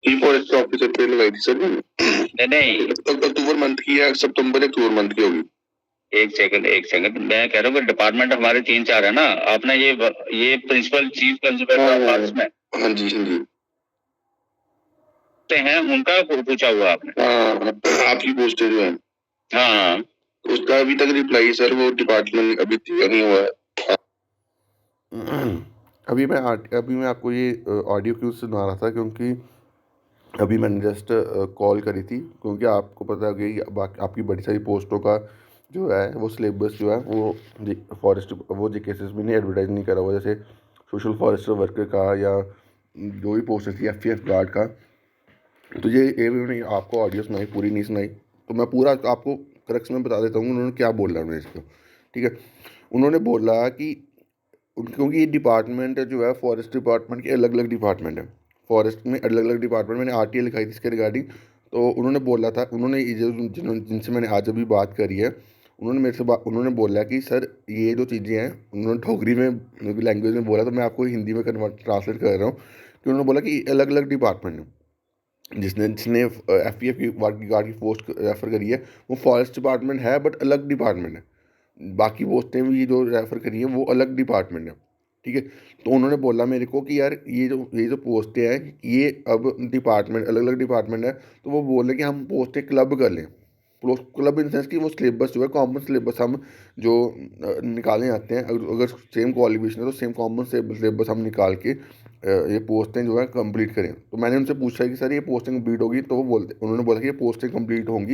ई forest officer पे लगाई थी सर मैंने। नहीं अक्टूबर मंथ की है, सितंबर अक्टूबर मंथ की होगी। एक सेकंड मैं कह रहा हूँ डिपार्टमेंट हमारे 3-4 है ना, आपने ये प्रिंसिपल चीफ कंजर्वेटर फॉरेस्ट में। हाँ जी हाँ जी हैं, उनका पूछा हुआ आपने? हाँ आपकी पोस्ट जो है। हाँ उसका अभी तक रिप्लाई सर वो डिपार्टमेंट अभी दिया नहीं हुआ है। अभी मैं आपको ये ऑडियो क्यों सुना रहा था, क्योंकि अभी मैंने जस्ट कॉल करी थी, क्योंकि आपको पता है कि आपकी बड़ी सारी पोस्टों का जो है वो सिलेबस जो है वो फॉरेस्ट वो JKSSB ने एडवर्टाइज नहीं करा हुआ, जैसे सोशल फॉरेस्ट वर्कर का या जो भी पोस्ट थी FPF गार्ड का। तो ये उन्होंने आपको ऑडियो सुनाई, पूरी नहीं सुनाई, तो मैं पूरा आपको क्रक्स में बता देता हूँ उन्होंने क्या बोला उन्होंने इसको। ठीक है, उन्होंने बोला कि क्योंकि ये डिपार्टमेंट जो है फॉरेस्ट डिपार्टमेंट के अलग अलग डिपार्टमेंट है, फॉरेस्ट में अलग अलग डिपार्टमेंट, मैंने RTA लिखाई थी इसके रिगार्डिंग। तो उन्होंने बोला था, उन्होंने ये जिनसे मैंने आज अभी बात करी है, उन्होंने बोला कि सर ये जो चीज़ें हैं, उन्होंने ठोगरी में लैंग्वेज में बोला, तो मैं आपको हिंदी में कन्वर्ट ट्रांसलेट कर रहा हूँ कि उन्होंने बोला कि अलग अलग डिपार्टमेंट है। जिसने जिसने FPF की गार्ड की पोस्ट रेफ़र करी है वो फॉरेस्ट डिपार्टमेंट है, बट अलग डिपार्टमेंट है। बाकी पोस्टें भी जो रेफ़र करी हैं वो अलग डिपार्टमेंट है। ठीक है, तो उन्होंने बोला मेरे को कि यार ये जो पोस्टें हैं ये अब डिपार्टमेंट अलग अलग डिपार्टमेंट है, तो वो बोले कि हम पोस्टें क्लब कर लें। क्लब इन सेंस कि वो सिलेबस जो है कॉमन सिलेबस हम जो निकालने आते हैं, अगर सेम क्वालिफिकेशन है तो सेम कॉमन सिलेबस हम निकाल के ये पोस्टें जो है कंप्लीट करें। तो मैंने उनसे पूछा कि सर ये पोस्टें कंप्लीट होगी, तो उन्होंने बोला कि ये पोस्टें कंप्लीट होंगी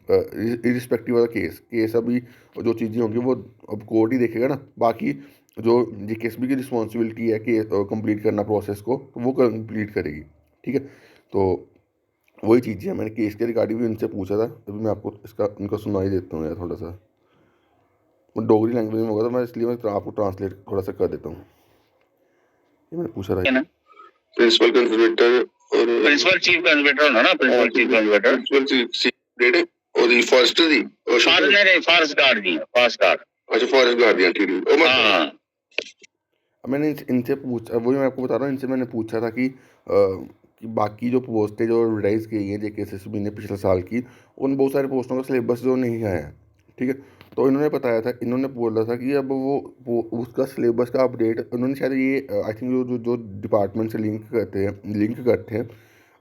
इरिस्पेक्टिव ऑफ द केस। अभी जो चीज़ें होंगी वो अब कोर्ट ही देखेगा ना। बाकी जो JKSB की रिस्पॉन्सिबिलिटी है कि कंप्लीट करना प्रोसेस को, तो वो कंप्लीट करेगी। ठीक है, तो वही चीज़ें हैं, मैंने केस के रिगार्डिंग भी उनसे पूछा था। अभी मैं आपको इसका उनका सुनाई देता हूँ यार थोड़ा सा, वो डोगरी लैंग्वेज में होगा, तो मैं इसलिए मैं आपको ट्रांसलेट थोड़ा सा कर देता हूँ। ये मैंने पूछा था प्रिंसिपल कंजर्वेटर और प्रिंसिपल चीफ कंजर्वेटर होना ना, principal chief conservator principal chief और ये फॉरेस्ट दी और फॉरेस्ट गार्ड दी, फॉरेस्ट गार्ड। अच्छा फॉरेस्ट गार्ड दी, ठीक है। हाँ मैंने इनसे पूछा, वही मैं आपको बता रहा हूँ, इनसे मैंने पूछा था कि बाकी जो पोस्टें जो एडवर्टाइज की गई हैं JKSSB ने पिछले साल की, उन बहुत सारे पोस्टों का सिलेबस जो नहीं आया है। ठीक है, तो इन्होंने बताया था, इन्होंने बोला था कि अब वो उसका सिलेबस का अपडेट उन्होंने शायद ये आई थिंक जो डिपार्टमेंट से लिंक करते हैं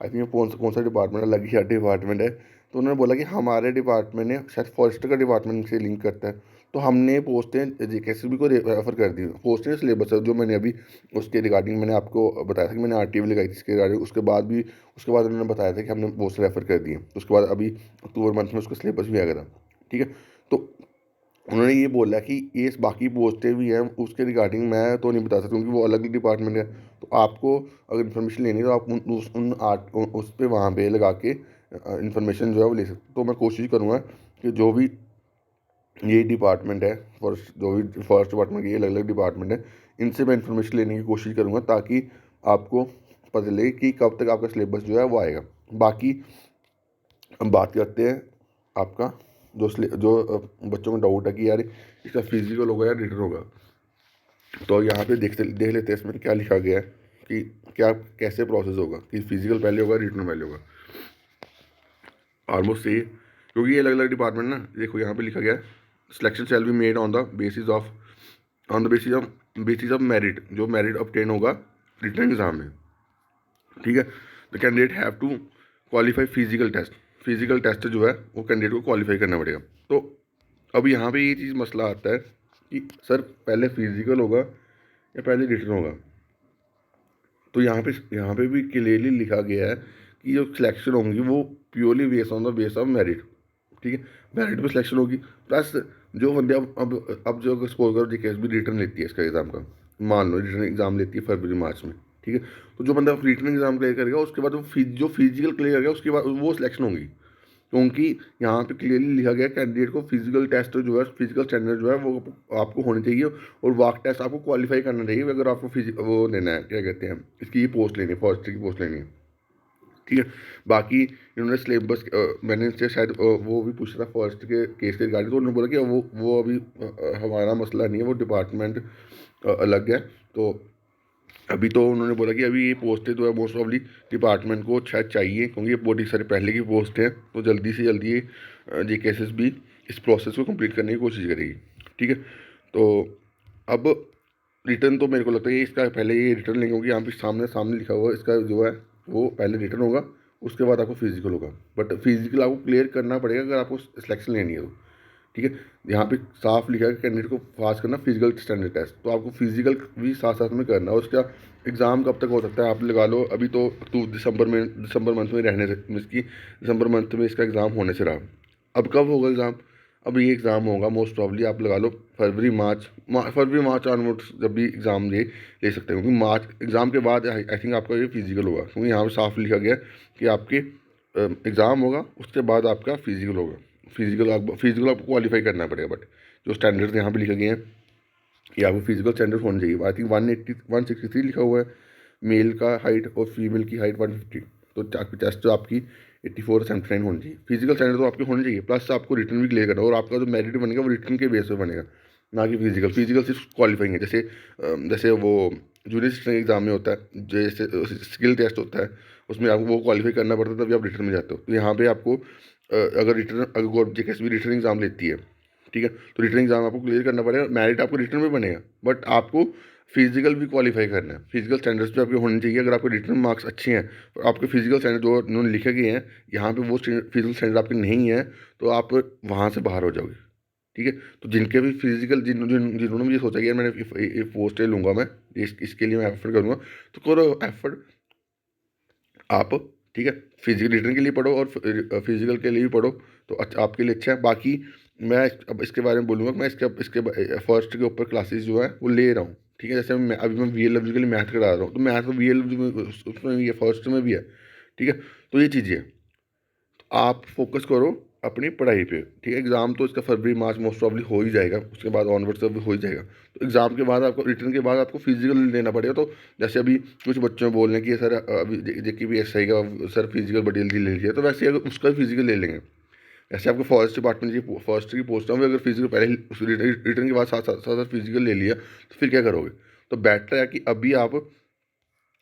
आई थिंक कौन सा डिपार्टमेंट है, अलग ही डिपार्टमेंट है। तो उन्होंने बोला कि हमारे डिपार्टमेंट ने शायद फॉरेस्ट का डिपार्टमेंट से लिंक करता है, तो हमने पोस्टें JKSSB को रेफर कर दी। पोस्टें सिलेबस जो मैंने अभी उसके रिगार्डिंग मैंने आपको बताया था कि मैंने RTA लगाई थी इसके रिगार्डिंग, उसके बाद उन्होंने बताया था कि हमने पोस्ट रेफर कर दिए। तो उसके बाद अभी अक्टूबर मंथ में उसका सिलेबस भी आ गया था। ठीक है, तो उन्होंने ये बोला कि ये बाकी पोस्टें भी हैं, उसके रिगार्डिंग मैं तो नहीं बता सकता क्योंकि वो अलग डिपार्टमेंट है। तो आपको अगर इन्फॉर्मेशन लेनी है तो आप उस पर वहाँ पे लगा के इन्फॉर्मेशन जो है वो ले सकते। तो मैं कोशिश करूँगा कि जो भी ये डिपार्टमेंट है फॉरेस्ट, जो भी फॉरेस्ट डिपार्टमेंट ये अलग अलग डिपार्टमेंट है, इनसे मैं इन्फॉर्मेशन लेने की कोशिश करूँगा ताकि आपको पता लगे कि कब तक आपका सिलेबस जो है वो आएगा। बाकी हम बात करते हैं आपका जो बच्चों में डाउट है कि यार इसका फिजिकल होगा या रिटन होगा। तो यहाँ पे देख लेते हैं इसमें क्या लिखा गया है कि क्या कैसे प्रोसेस होगा, कि फिजिकल पहले होगा रिटन पहले होगा। ऑलमोस्ट सही है, क्योंकि ये अलग अलग डिपार्टमेंट ना। देखो यहाँ पे लिखा गया है selection shall be made on the basis of merit, जो मेरिट ऑब्टेन होगा रिटन एग्जाम में। ठीक है, the candidate have to qualify physical test जो है वो कैंडिडेट को क्वालिफाई करना पड़ेगा। तो अब यहाँ पे ये चीज़ मसला आता है कि सर पहले फिजिकल होगा या पहले रिटन होगा। तो यहाँ पे भी क्लियरली लिखा गया है कि जो सिलेक्शन होंगी वो purely based on the base of merit. ठीक है, मेरिट पे सिलेक्शन होगी, प्लस जो बंदे अब जो अगर सपोज करो JKSB रिटर्न लेती है इसका एग्ज़ाम का, मान लो रिटर्न एग्ज़ाम लेती है फरवरी मार्च में। ठीक है, तो जो बंदा रिटर्न एग्ज़ाम क्लियर करेगा उसके बाद जो फिजिकल क्लियर करेगा उसके बाद वो सिलेक्शन होगी। क्योंकि यहाँ पे क्लियरली लिखा गया कैंडिडेट को फिजिकल टेस्ट जो है, फिजिकल स्टैंडर्ड जो है वो आपको होने चाहिए, और वाक टेस्ट आपको क्वालिफाई करना चाहिए अगर आपको वो लेना है, क्या कहते हैं इसकी पोस्ट लेनी है, फॉरेस्टर की पोस्ट लेनी है। ठीक है, बाकी इन्होंने सिलेबस मैंने इनसे शायद वो भी पूछा था फॉरेस्ट के केस के रिगार्डिंग, तो उन्होंने बोला कि वो अभी हमारा मसला नहीं है, वो डिपार्टमेंट अलग है। तो अभी तो उन्होंने बोला कि अभी ये पोस्टें तो है मोस्ट ऑफली डिपार्टमेंट को शायद चाहिए, क्योंकि ये बहुत सारे पहले की पोस्ट हैं, तो जल्दी से जल्दी ये JKSS भी इस प्रोसेस को कंप्लीट करने की कोशिश करेगी। ठीक है, तो अब रिटर्न तो मेरे को लगता है कि इसका पहले ये रिटर्न लेंगे, क्योंकि यहाँ पे सामने सामने लिखा हुआ है इसका जो है वो पहले रिटर्न होगा, उसके बाद आपको फिजिकल होगा। बट फिजिकल आपको क्लियर करना पड़ेगा अगर आपको सिलेक्शन लेनी है तो। ठीक है, यहाँ पे साफ लिखा है कि कैंडिडेट को पास करना फिजिकल स्टैंडर्ड टेस्ट, तो आपको फिजिकल भी साथ साथ में करना है। उसका एग्ज़ाम कब तक हो सकता है आप लगा लो, अभी तो दिसंबर मंथ में रहने से इसकी दिसंबर मंथ में इसका एग्ज़ाम होने से रहा। अब कब होगा एग्ज़ाम? अब ये एग्ज़ाम होगा मोस्ट प्रॉब्ली आप लगा लो फरवरी मार्च ऑनवर्ड्स, जब भी एग्ज़ाम ले सकते हैं, क्योंकि मार्च एग्ज़ाम के बाद आई थिंक आपका ये फिजिकल होगा, क्योंकि यहाँ पर साफ लिखा गया कि आपके एग्ज़ाम होगा उसके बाद आपका फिजिकल होगा। फिजिकल आपको क्वालिफाई करना पड़ेगा, बट जो स्टैंडर्ड्स यहाँ पे लिखे गए हैं कि आपको फिजिकल स्टैंडर्ड होना चाहिए। आई थिंक 163 लिखा हुआ है मेल का हाइट और फीमेल की हाइट 150, तो आपकी टेस्ट तो आपकी 84 79 होनी चाहिए। फिजिकल स्टैंडर्ड तो आपके होने चाहिए, प्लस आपको रिटर्न भी क्लियर करना, और आपका जो मेरिट बनेगा वो रिटर्न के बेस पर बनेगा, ना कि फिजिकल सिर्फ क्वालिफाइंग है। जैसे वो जूनियर असिस्टेंट एग्जाम में होता है, जैसे स्किल टेस्ट होता है, उसमें आपको वो क्वालिफाई करना पड़ता है तभी आप रिटर्न में जाते हो। तो यहाँ पे आपको अगर JKSS भी रिटर्न एग्जाम लेती है, ठीक है, तो रिटर्न एग्जाम आपको क्लियर करना पड़ेगा, मेरिट आपको रिटर्न में बनेगा, बट आपको फिजिकल भी क्वालिफाई करना है। फिजिकल स्टैंडर्ड्स भी आपके होने चाहिए। अगर आपके रिटर्न मार्क्स अच्छे हैं और आपके फिजिकल स्टैंडर्ड जो उन्होंने लिखे गए हैं यहाँ पे वो फिजिकल स्टैंडर्ड आपके नहीं है, तो आप वहाँ से बाहर हो जाओगे। ठीक है, तो जिनके भी फिजिकल जिन्होंने मुझे सोचा कि यार मैंने पोस्ट लूँगा मैं, इसके लिए मैं एफर्ट करूँगा, तो करो एफर्ट आप। ठीक है, फिजिकल रिटर्न के लिए पढ़ो और फिजिकल के लिए भी पढ़ो, तो अच्छा आपके लिए अच्छा है। बाकी मैं अब इसके बारे में बोलूँगा कि मैं इसके फर्स्ट के ऊपर क्लासेस जो है वो ले रहा हूँ। ठीक है, जैसे मैं अभी VLFG के लिए मैथ करा रहा हूँ, तो मैथ तो VLFG में उसमें भी है, फर्स्ट में भी है। ठीक है, तो ये चीज़ें हैं, आप फोकस करो अपनी पढ़ाई पे। ठीक है, एग्ज़ाम तो इसका फरवरी मार्च मोस्ट प्रॉब्ली हो ही जाएगा, उसके बाद ऑनवर्ड सब हो ही जाएगा। तो एग्ज़ाम के बाद आपको रिटर्न के बाद आपको फिजिकल लेना पड़ेगा। तो जैसे अभी कुछ बच्चों बोल रहे हैं कि सर अभी जेके भी SI का सर फिजिकल बड़ी जल्दी ले लिया, तो वैसे अगर उसका फिजिकल ले लेंगे, जैसे आपको फॉरेस्ट डिपार्टमेंट की फर्स्ट की पोस्ट है, अगर फिजिकल पहले रिटर्न के बाद साथ साथ फिजिकल ले लिया, तो फिर क्या करोगे? तो बेटर है कि अभी आप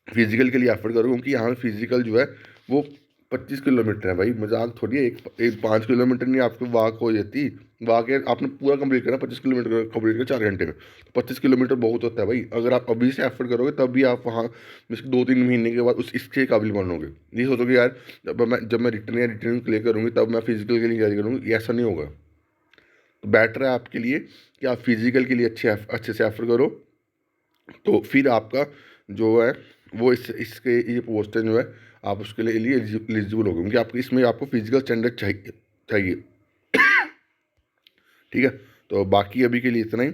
फिजिकल के लिए एफर्ट करो, क्योंकि यहाँ पे फिजिकल जो है वो 25 किलोमीटर है भाई, मजाक थोड़ी है। एक 5 किलोमीटर नहीं आपको वॉक हो जाती, वॉक है आपने पूरा कंप्लीट करना 25 किलोमीटर कंप्लीट कर 4 घंटे में, तो 25 किलोमीटर बहुत होता है भाई। अगर आप अभी से एफर्ट करोगे तब भी आप वहाँ 2-3 महीने के बाद इसके काबिल बनोगे। नहीं सोचोगे यार जब मैं रिटर्न क्लियर करूँगी तब मैं फिजिकल के लिए तैयारी करूँगी, ऐसा नहीं होगा। तो बेटर है आपके लिए कि आप फिजिकल के लिए अच्छे से एफर्ट करो, तो फिर आपका जो है वो इसके ये पोस्टर जो है आप उसके लिए एलिजिबल होगे, क्योंकि आपको इसमें आपको फिजिकल स्टैंडर्ड चाहिए। ठीक है, तो बाकी अभी के लिए इतना ही।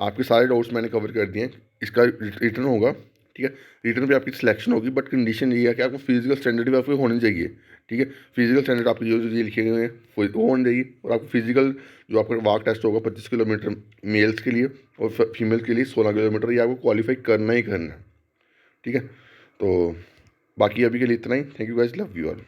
आपके सारे डाउट्स मैंने कवर कर दिए हैं। इसका रिटर्न होगा, ठीक है, रिटर्न पे आपकी सिलेक्शन होगी, बट कंडीशन ये है कि आपको फिजिकल स्टैंडर्ड भी आपको होनी चाहिए। ठीक है, फिजिकल स्टैंडर्ड आपके जो ये लिखे गए हैं वो होनी चाहिए, और आपको फिजिकल जो आपका वाक टेस्ट होगा 25 किलोमीटर मेल्स के लिए और फीमेल के लिए 16 किलोमीटर, ये आपको क्वालिफाई करना ही करना है। ठीक है, तो बाकी अभी के लिए इतना ही। Thank you guys, love you all.